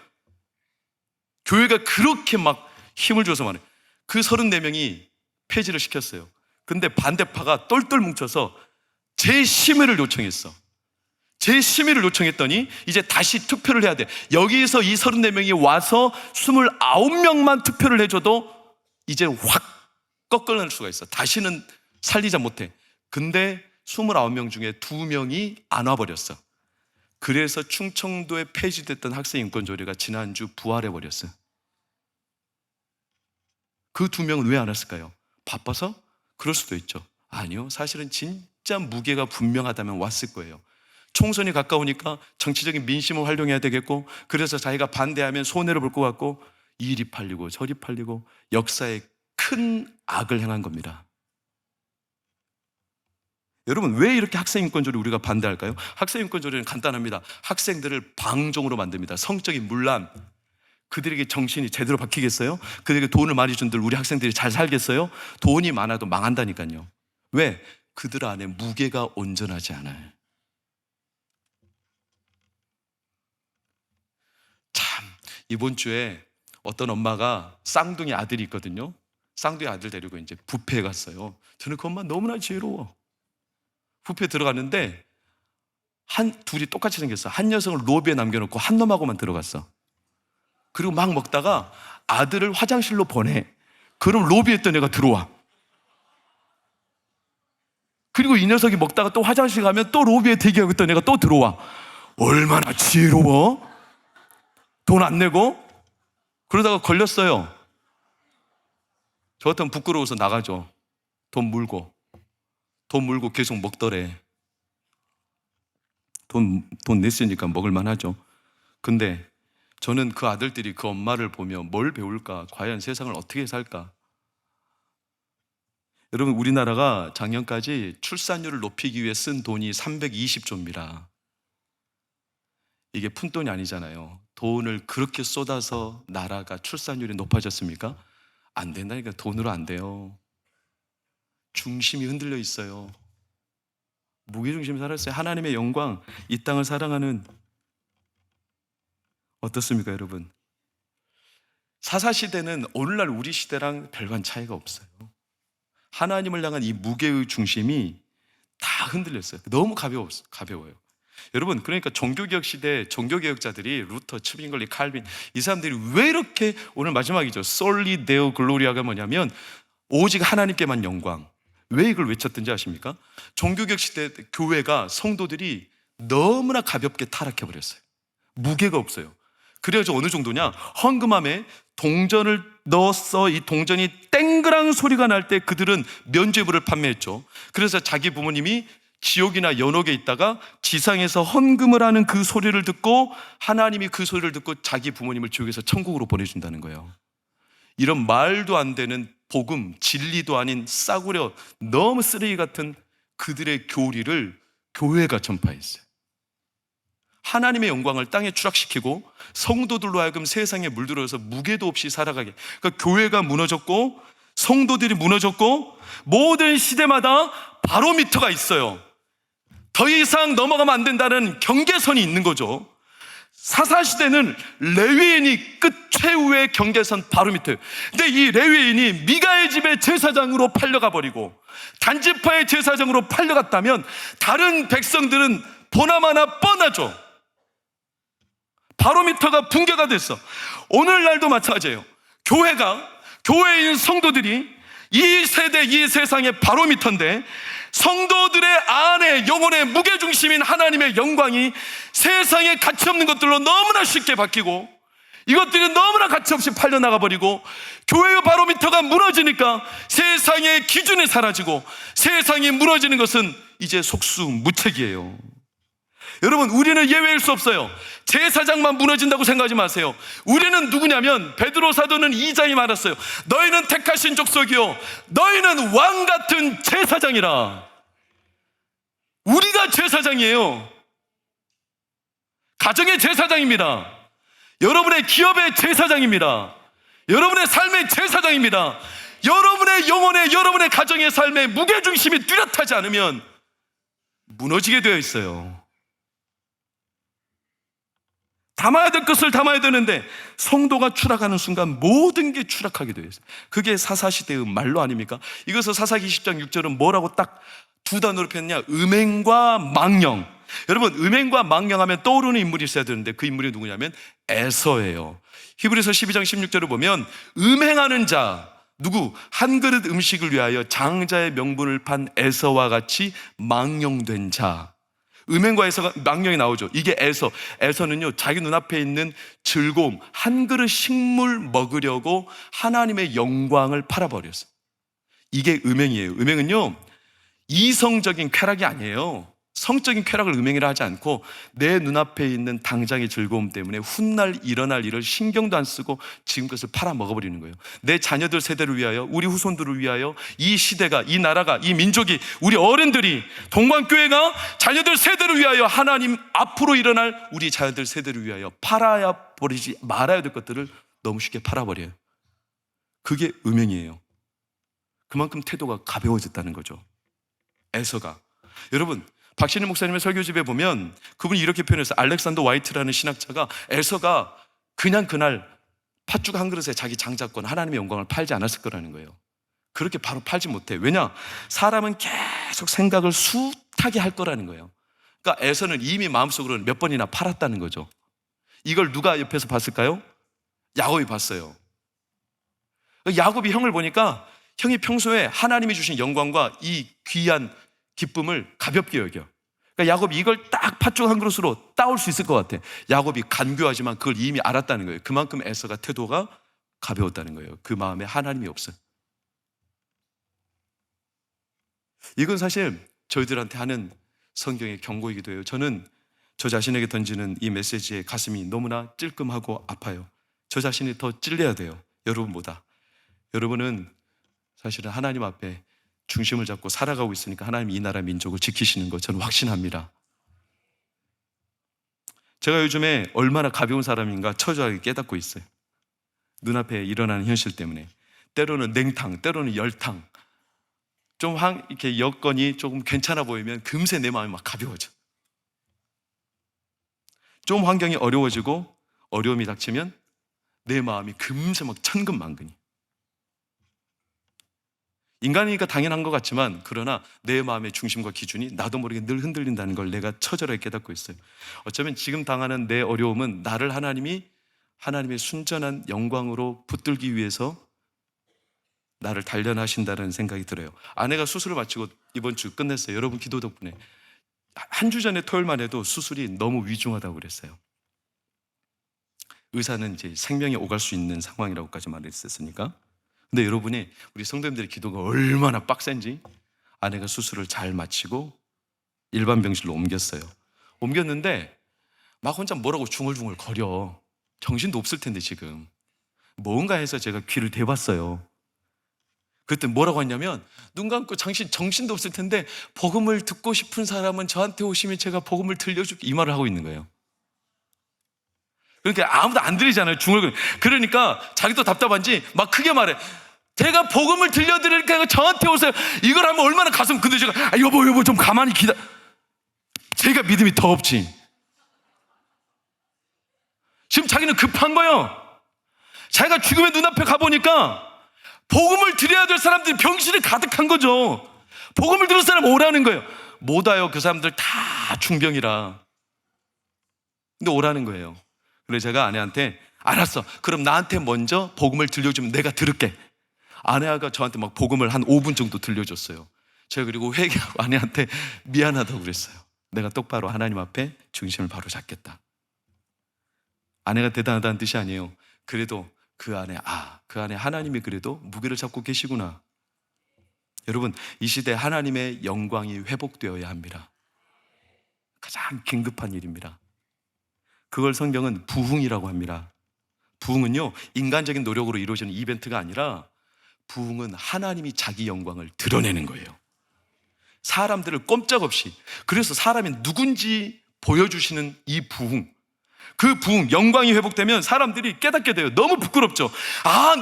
교회가 그렇게 막 힘을 줘서 말해요. 그 34명이 폐지를 시켰어요. 근데 반대파가 똘똘 뭉쳐서 재심의를 요청했어. 재심의를 요청했더니 이제 다시 투표를 해야 돼. 여기에서 이 34명이 와서 29명만 투표를 해줘도 이제 확 꺾어낼 수가 있어. 다시는 살리자 못해. 근데 29명 중에 2명이 안 와버렸어. 그래서 충청도에 폐지됐던 학생인권조례가 지난주 부활해버렸어요. 그 2명은 왜 안 왔을까요? 바빠서? 그럴 수도 있죠. 아니요, 사실은 진짜 무게가 분명하다면 왔을 거예요. 총선이 가까우니까 정치적인 민심을 활용해야 되겠고, 그래서 자기가 반대하면 손해를 볼 것 같고, 이리 팔리고 저리 팔리고 역사에 큰 악을 행한 겁니다. 여러분, 왜 이렇게 학생인권조례를 우리가 반대할까요? 학생인권조례는 간단합니다. 학생들을 방종으로 만듭니다. 성적인 문란. 그들에게 정신이 제대로 박히겠어요? 그들에게 돈을 많이 준들 우리 학생들이 잘 살겠어요? 돈이 많아도 망한다니까요. 왜? 그들 안에 무게가 온전하지 않아요. 참, 이번 주에 어떤 엄마가 쌍둥이 아들이 있거든요. 쌍둥이 아들 데리고 이제 뷔페에 갔어요. 저는 그 엄마 너무나 지혜로워. 뷔페에 들어갔는데 둘이 똑같이 생겼어. 한 녀석을 로비에 남겨놓고 한 놈하고만 들어갔어. 그리고 막 먹다가 아들을 화장실로 보내. 그럼 로비에 있던 애가 들어와. 그리고 이 녀석이 먹다가 또 화장실 가면 또 로비에 대기하고 있던 애가 또 들어와. 얼마나 지혜로워? 돈 안 내고? 그러다가 걸렸어요. 저 같으면 부끄러워서 나가죠. 돈 물고 계속 먹더래. 돈 냈으니까 먹을만 하죠. 근데 저는 그 아들들이 그 엄마를 보며 뭘 배울까? 과연 세상을 어떻게 살까? 여러분, 우리나라가 작년까지 출산율을 높이기 위해 쓴 돈이 320조입니다. 이게 푼돈이 아니잖아요. 돈을 그렇게 쏟아서 나라가 출산율이 높아졌습니까? 안 된다니까. 돈으로 안 돼요. 중심이 흔들려 있어요. 무게중심이 살았어요. 하나님의 영광, 이 땅을 사랑하는, 어떻습니까, 여러분? 사사시대는 오늘날 우리 시대랑 별반 차이가 없어요. 하나님을 향한 이 무게의 중심이 다 흔들렸어요. 너무 가벼워요. 여러분, 그러니까 종교개혁 시대 종교개혁자들이 루터, 츠빙글리, 칼빈, 이 사람들이 왜 이렇게, 오늘 마지막이죠, 솔리 데오 글로리아가 뭐냐면 오직 하나님께만 영광. 왜 이걸 외쳤던지 아십니까? 종교개혁 시대 교회가, 성도들이 너무나 가볍게 타락해버렸어요. 무게가 없어요. 그래서 어느 정도냐, 헌금함에 동전을 넣었어. 이 동전이 땡그랑 소리가 날 때 그들은 면죄부를 판매했죠. 그래서 자기 부모님이 지옥이나 연옥에 있다가 지상에서 헌금을 하는 그 소리를 듣고, 하나님이 그 소리를 듣고 자기 부모님을 지옥에서 천국으로 보내준다는 거예요. 이런 말도 안 되는 복음, 진리도 아닌 싸구려, 너무 쓰레기 같은 그들의 교리를 교회가 전파했어요. 하나님의 영광을 땅에 추락시키고 성도들로 하여금 세상에 물들어서 무게도 없이 살아가게. 그러니까 교회가 무너졌고 성도들이 무너졌고, 모든 시대마다 바로미터가 있어요. 더 이상 넘어가면 안 된다는 경계선이 있는 거죠. 사사시대는 레위인이 끝 최후의 경계선 바로미터예요. 근데 이 레위인이 미가의 집의 제사장으로 팔려가 버리고 단지파의 제사장으로 팔려갔다면 다른 백성들은 보나마나 뻔하죠. 바로미터가 붕괴가 됐어. 오늘날도 마찬가지예요. 교회에 있는 성도들이 이 세대, 이 세상의 바로미터인데, 성도들의 안에 영혼의 무게중심인 하나님의 영광이 세상에 가치없는 것들로 너무나 쉽게 바뀌고, 이것들이 너무나 가치없이 팔려나가 버리고, 교회의 바로미터가 무너지니까 세상의 기준이 사라지고, 세상이 무너지는 것은 이제 속수무책이에요. 여러분, 우리는 예외일 수 없어요. 제사장만 무너진다고 생각하지 마세요. 우리는 누구냐면 베드로 사도는 2장이 말했어요. 너희는 택하신 족속이요, 너희는 왕 같은 제사장이라. 우리가 제사장이에요. 가정의 제사장입니다. 여러분의 기업의 제사장입니다. 여러분의 삶의 제사장입니다. 여러분의 영혼의, 여러분의 가정의 삶의 무게중심이 뚜렷하지 않으면 무너지게 되어 있어요. 담아야 될 것을 담아야 되는데 성도가 추락하는 순간 모든 게 추락하게 되어 있어요. 그게 사사시대의 말로 아닙니까? 이것을 사사기 20장 6절은 뭐라고 딱 두 단어로 표현했냐? 음행과 망령. 여러분, 음행과 망령하면 떠오르는 인물이 있어야 되는데 그 인물이 누구냐면 에서예요. 히브리서 12장 16절을 보면 음행하는 자, 누구? 한 그릇 음식을 위하여 장자의 명분을 판 에서와 같이 망령된 자. 음행과 에서가, 망령이 나오죠. 이게 에서는요, 자기 눈앞에 있는 즐거움, 한 그릇 식물 먹으려고 하나님의 영광을 팔아버렸어요. 이게 음행이에요. 음행은요, 이성적인 쾌락이 아니에요. 성적인 쾌락을 음행이라 하지 않고 내 눈앞에 있는 당장의 즐거움 때문에 훗날 일어날 일을 신경도 안 쓰고 지금 것을 팔아먹어버리는 거예요. 내 자녀들 세대를 위하여, 우리 후손들을 위하여, 이 시대가, 이 나라가, 이 민족이, 우리 어른들이, 동방교회가 자녀들 세대를 위하여, 하나님 앞으로 일어날 우리 자녀들 세대를 위하여 팔아야 버리지 말아야 될 것들을 너무 쉽게 팔아버려요. 그게 음행이에요. 그만큼 태도가 가벼워졌다는 거죠. 에서가. 여러분, 박신일 목사님의 설교집에 보면 그분이 이렇게 표현했어요. 알렉산더 화이트라는 신학자가 에서가 그냥 그날 팥죽 한 그릇에 자기 장자권, 하나님의 영광을 팔지 않았을 거라는 거예요. 그렇게 바로 팔지 못해. 왜냐? 사람은 계속 생각을 숱하게 할 거라는 거예요. 그러니까 에서는 이미 마음속으로는 몇 번이나 팔았다는 거죠. 이걸 누가 옆에서 봤을까요? 야곱이 봤어요. 야곱이 형을 보니까 형이 평소에 하나님이 주신 영광과 이 귀한 기쁨을 가볍게 여겨. 그러니까 야곱이 이걸 딱 팥죽 한 그릇으로 따올 수 있을 것 같아. 야곱이 간교하지만 그걸 이미 알았다는 거예요. 그만큼 에서가 태도가 가벼웠다는 거예요. 그 마음에 하나님이 없어요. 이건 사실 저희들한테 하는 성경의 경고이기도 해요. 저는 저 자신에게 던지는 이 메시지에 가슴이 너무나 찔끔하고 아파요. 저 자신이 더 찔려야 돼요. 여러분보다. 여러분은 사실은 하나님 앞에 중심을 잡고 살아가고 있으니까 하나님이 이 나라 민족을 지키시는 거 저는 확신합니다. 제가 요즘에 얼마나 가벼운 사람인가 처절하게 깨닫고 있어요. 눈앞에 일어나는 현실 때문에. 때로는 냉탕, 때로는 열탕. 좀 이렇게 여건이 조금 괜찮아 보이면 금세 내 마음이 막 가벼워져. 좀 환경이 어려워지고 어려움이 닥치면 내 마음이 금세 막 천근만근이. 인간이니까 당연한 것 같지만 그러나 내 마음의 중심과 기준이 나도 모르게 늘 흔들린다는 걸 내가 처절하게 깨닫고 있어요. 어쩌면 지금 당하는 내 어려움은 나를 하나님의 순전한 영광으로 붙들기 위해서 나를 단련하신다는 생각이 들어요. 아내가 수술을 마치고 이번 주 끝냈어요. 여러분 기도 덕분에. 한 주 전에 토요일만 해도 수술이 너무 위중하다고 그랬어요. 의사는 이제 생명이 오갈 수 있는 상황이라고까지 말했었으니까. 근데 여러분이 우리 성도님들의 기도가 얼마나 빡센지 아내가 수술을 잘 마치고 일반 병실로 옮겼어요. 옮겼는데 막 혼자 뭐라고 중얼중얼 거려. 정신도 없을 텐데 지금. 뭔가 해서 제가 귀를 대봤어요. 그때 뭐라고 했냐면 눈 감고 정신도 없을 텐데 복음을 듣고 싶은 사람은 저한테 오시면 제가 복음을 들려줄게 이 말을 하고 있는 거예요. 그러니까 아무도 안 들리잖아요. 중얼거려. 그러니까 자기도 답답한지 막 크게 말해. 제가 복음을 들려드릴게요. 저한테 오세요. 이걸 하면 얼마나 가슴. 근데 제가 여보 좀 가만히 기다려. 제가 믿음이 더 없지. 지금 자기는 급한 거예요. 자기가 죽음의 눈앞에 가보니까 복음을 드려야 될 사람들이 병실이 가득한 거죠. 복음을 들을 사람 오라는 거예요. 못 와요. 그 사람들 다 중병이라. 근데 오라는 거예요. 그래서 제가 아내한테 알았어. 그럼 나한테 먼저 복음을 들려주면 내가 들을게. 아내가 저한테 막 복음을 한 5분 정도 들려줬어요. 제가 그리고 회개하고 아내한테 미안하다고 그랬어요. 내가 똑바로 하나님 앞에 중심을 바로 잡겠다. 아내가 대단하다는 뜻이 아니에요. 그래도 그 안에 하나님이 그래도 무게를 잡고 계시구나. 여러분, 이 시대에 하나님의 영광이 회복되어야 합니다. 가장 긴급한 일입니다. 그걸 성경은 부흥이라고 합니다. 부흥은요, 인간적인 노력으로 이루어지는 이벤트가 아니라 부흥은 하나님이 자기 영광을 드러내는 거예요. 사람들을 꼼짝없이. 그래서 사람이 누군지 보여주시는 이 부흥. 그 부흥, 영광이 회복되면 사람들이 깨닫게 돼요. 너무 부끄럽죠.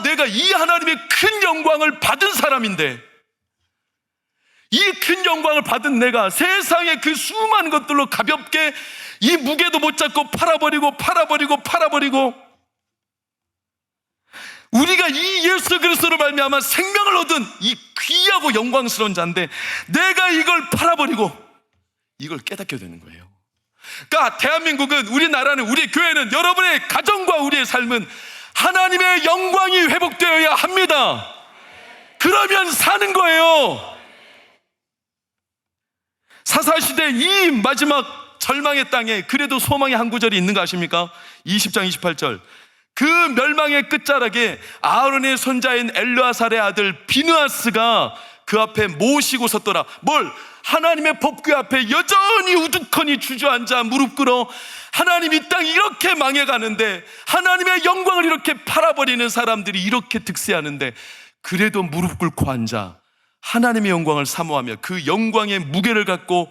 내가 이 하나님의 큰 영광을 받은 사람인데 이 큰 영광을 받은 내가 세상의 그 수많은 것들로 가볍게 이 무게도 못 잡고 팔아버리고 우리가 이 예수 그리스도로 말미암아 생명을 얻은 이 귀하고 영광스러운 자인데 내가 이걸 팔아버리고 이걸 깨닫게 되는 거예요. 그러니까 대한민국은, 우리나라는, 우리 교회는, 여러분의 가정과 우리의 삶은 하나님의 영광이 회복되어야 합니다. 그러면 사는 거예요. 사사시대 이 마지막 절망의 땅에 그래도 소망의 한 구절이 있는 거 아십니까? 20장 28절. 그 멸망의 끝자락에 아론의 손자인 엘르아살의 아들 비느하스가 그 앞에 모시고 섰더라. 뭘? 하나님의 법궤 앞에 여전히 우두커니 주저앉아 무릎 꿇어 하나님 이 땅이 이렇게 망해가는데, 하나님의 영광을 이렇게 팔아버리는 사람들이 이렇게 득세하는데, 그래도 무릎 꿇고 앉아 하나님의 영광을 사모하며 그 영광의 무게를 갖고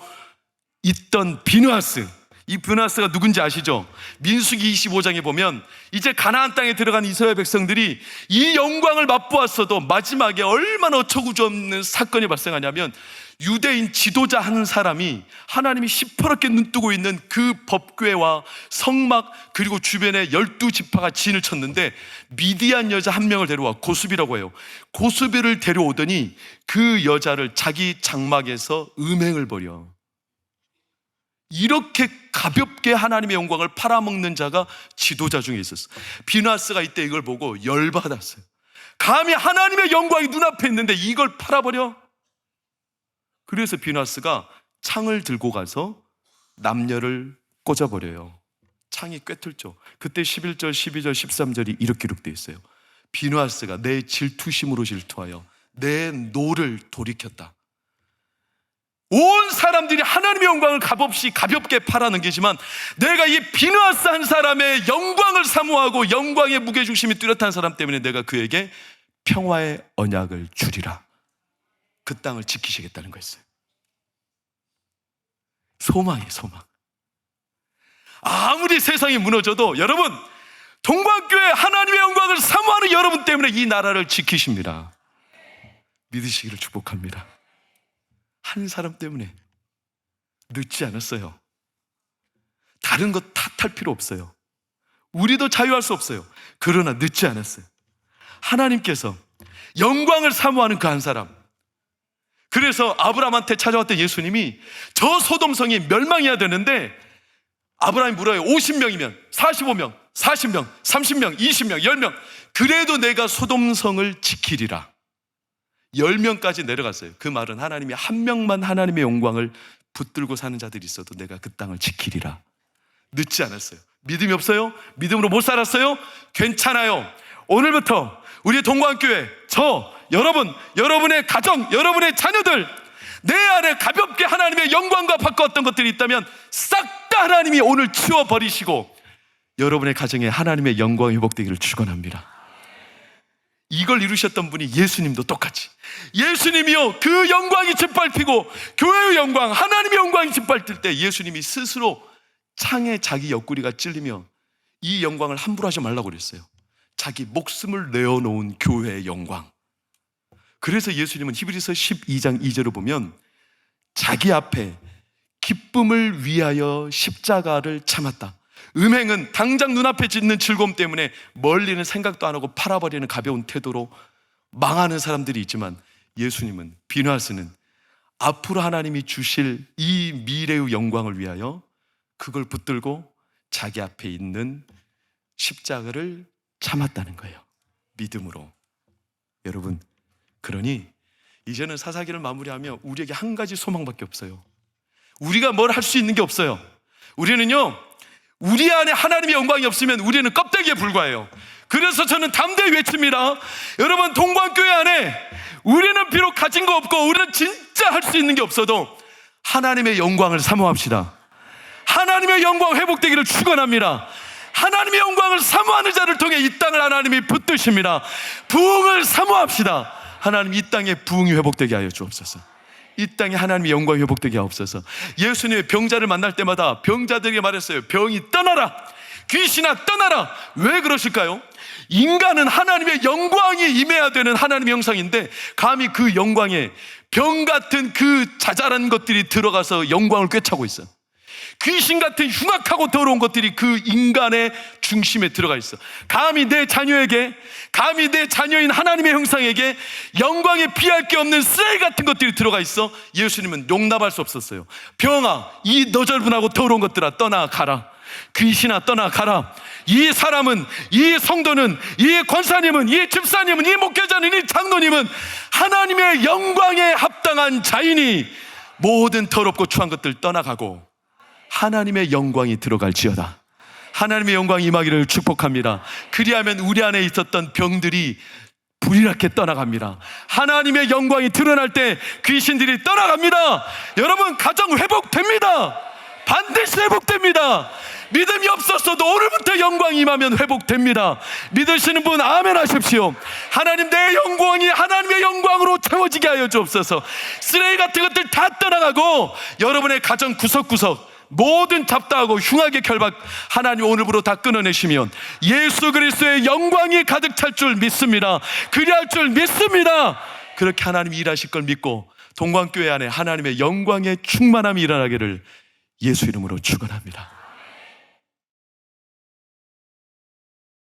있던 비느하스. 이 비느하스가 누군지 아시죠? 민수기 25장에 보면 이제 가나안 땅에 들어간 이스라엘 백성들이 이 영광을 맛보았어도 마지막에 얼마나 어처구니 없는 사건이 발생하냐면, 유대인 지도자 한 사람이 하나님이 시퍼렇게 눈뜨고 있는 그 법궤와 성막 그리고 주변에 12지파가 진을 쳤는데, 미디안 여자 한 명을 데려와, 고수비라고 해요. 고수비를 데려오더니 그 여자를 자기 장막에서 음행을 벌여. 이렇게 가볍게 하나님의 영광을 팔아먹는 자가 지도자 중에 있었어. 비느하스가 이때 이걸 보고 열받았어요. 감히 하나님의 영광이 눈앞에 있는데 이걸 팔아버려? 그래서 비느하스가 창을 들고 가서 남녀를 꽂아버려요. 창이 꿰뚫죠. 그때 11절, 12절, 13절이 이렇게 기록되어 있어요. 비느하스가 내 질투심으로 질투하여 내 노를 돌이켰다. 온 사람들이 하나님의 영광을 값없이 가볍게 팔아넘기지만, 내가 이 비느하스 한 사람의 영광을 사모하고 영광의 무게중심이 뚜렷한 사람 때문에 내가 그에게 평화의 언약을 주리라. 그 땅을 지키시겠다는 거였어요. 소망이에요, 소망. 아무리 세상이 무너져도 여러분, 동방교회 하나님의 영광을 사모하는 여러분 때문에 이 나라를 지키십니다. 믿으시기를 축복합니다. 한 사람 때문에 늦지 않았어요. 다른 것 탓할 필요 없어요. 우리도 자유할 수 없어요. 그러나 늦지 않았어요. 하나님께서 영광을 사모하는 그 한 사람. 그래서 아브라함한테 찾아왔던 예수님이 저 소돔성이 멸망해야 되는데, 아브라함이 물어요. 50명이면 45명, 40명, 30명, 20명, 10명, 그래도 내가 소돔성을 지키리라. 10명까지 내려갔어요. 그 말은 하나님이 한 명만 하나님의 영광을 붙들고 사는 자들이 있어도 내가 그 땅을 지키리라. 늦지 않았어요. 믿음이 없어요? 믿음으로 못 살았어요? 괜찮아요. 오늘부터 우리 동광교회, 여러분, 여러분의 가정, 여러분의 자녀들, 내 안에 가볍게 하나님의 영광과 바꿔왔던 것들이 있다면 싹 다 하나님이 오늘 치워버리시고 여러분의 가정에 하나님의 영광이 회복되기를 축원합니다. 이걸 이루셨던 분이 예수님도 똑같이, 예수님이요 그 영광이 짓밟히고 교회의 영광, 하나님의 영광이 짓밟힐 때 예수님이 스스로 창에 자기 옆구리가 찔리며 이 영광을 함부로 하지 말라고 그랬어요. 자기 목숨을 내어놓은 교회의 영광. 그래서 예수님은 히브리서 12장 2절을 보면 자기 앞에 기쁨을 위하여 십자가를 참았다. 음행은 당장 눈앞에 짓는 즐거움 때문에 멀리는 생각도 안 하고 팔아버리는 가벼운 태도로 망하는 사람들이 있지만, 예수님은, 비느하스는 앞으로 하나님이 주실 이 미래의 영광을 위하여 그걸 붙들고 자기 앞에 있는 십자가를 참았다는 거예요. 믿음으로. 여러분, 그러니 이제는 사사기를 마무리하며 우리에게 한 가지 소망밖에 없어요. 우리가 뭘 할 수 있는 게 없어요. 우리는요, 우리 안에 하나님의 영광이 없으면 우리는 껍데기에 불과해요. 그래서 저는 담대히 외칩니다. 여러분, 동광교회 안에 우리는 비록 가진 거 없고 우리는 진짜 할 수 있는 게 없어도 하나님의 영광을 사모합시다. 하나님의 영광 회복되기를 축원합니다. 하나님의 영광을 사모하는 자를 통해 이 땅을 하나님이 붙드십니다. 부흥을 사모합시다. 하나님, 이 땅에 부흥이 회복되게 하여 주옵소서. 이 땅에 하나님의 영광이 회복되게 하옵소서. 예수님의 병자를 만날 때마다 병자들에게 말했어요. 병이 떠나라, 귀신아 떠나라. 왜 그러실까요? 인간은 하나님의 영광이 임해야 되는 하나님의 형상인데, 감히 그 영광에 병 같은 그 자잘한 것들이 들어가서 영광을 꿰차고 있어요. 귀신 같은 흉악하고 더러운 것들이 그 인간의 중심에 들어가 있어. 감히 내 자녀에게, 감히 내 자녀인 하나님의 형상에게 영광에 비할 게 없는 쓰레기 같은 것들이 들어가 있어. 예수님은 용납할 수 없었어요. 병아, 이 너절분하고 더러운 것들아 떠나가라. 귀신아 떠나가라. 이 사람은, 이 성도는, 이 권사님은, 이 집사님은, 이 목회자는, 이 장로님은 하나님의 영광에 합당한 자이니 모든 더럽고 추한 것들 떠나가고 하나님의 영광이 들어갈지어다. 하나님의 영광이 임하기를 축복합니다. 그리하면 우리 안에 있었던 병들이 불이 났게 떠나갑니다. 하나님의 영광이 드러날 때 귀신들이 떠나갑니다. 여러분, 가정 회복됩니다. 반드시 회복됩니다. 믿음이 없었어도 오늘부터 영광이 임하면 회복됩니다. 믿으시는 분 아멘 하십시오. 하나님, 내 영광이 하나님의 영광으로 채워지게 하여 주옵소서. 쓰레기 같은 것들 다 떠나가고 여러분의 가정 구석구석 모든 잡다하고 흉악의 결박 하나님 오늘부로 다 끊어내시면 예수 그리스도의 영광이 가득 찰 줄 믿습니다. 그리할 줄 믿습니다. 그렇게 하나님이 일하실 걸 믿고 동광교회 안에 하나님의 영광의 충만함이 일어나기를 예수 이름으로 축원합니다.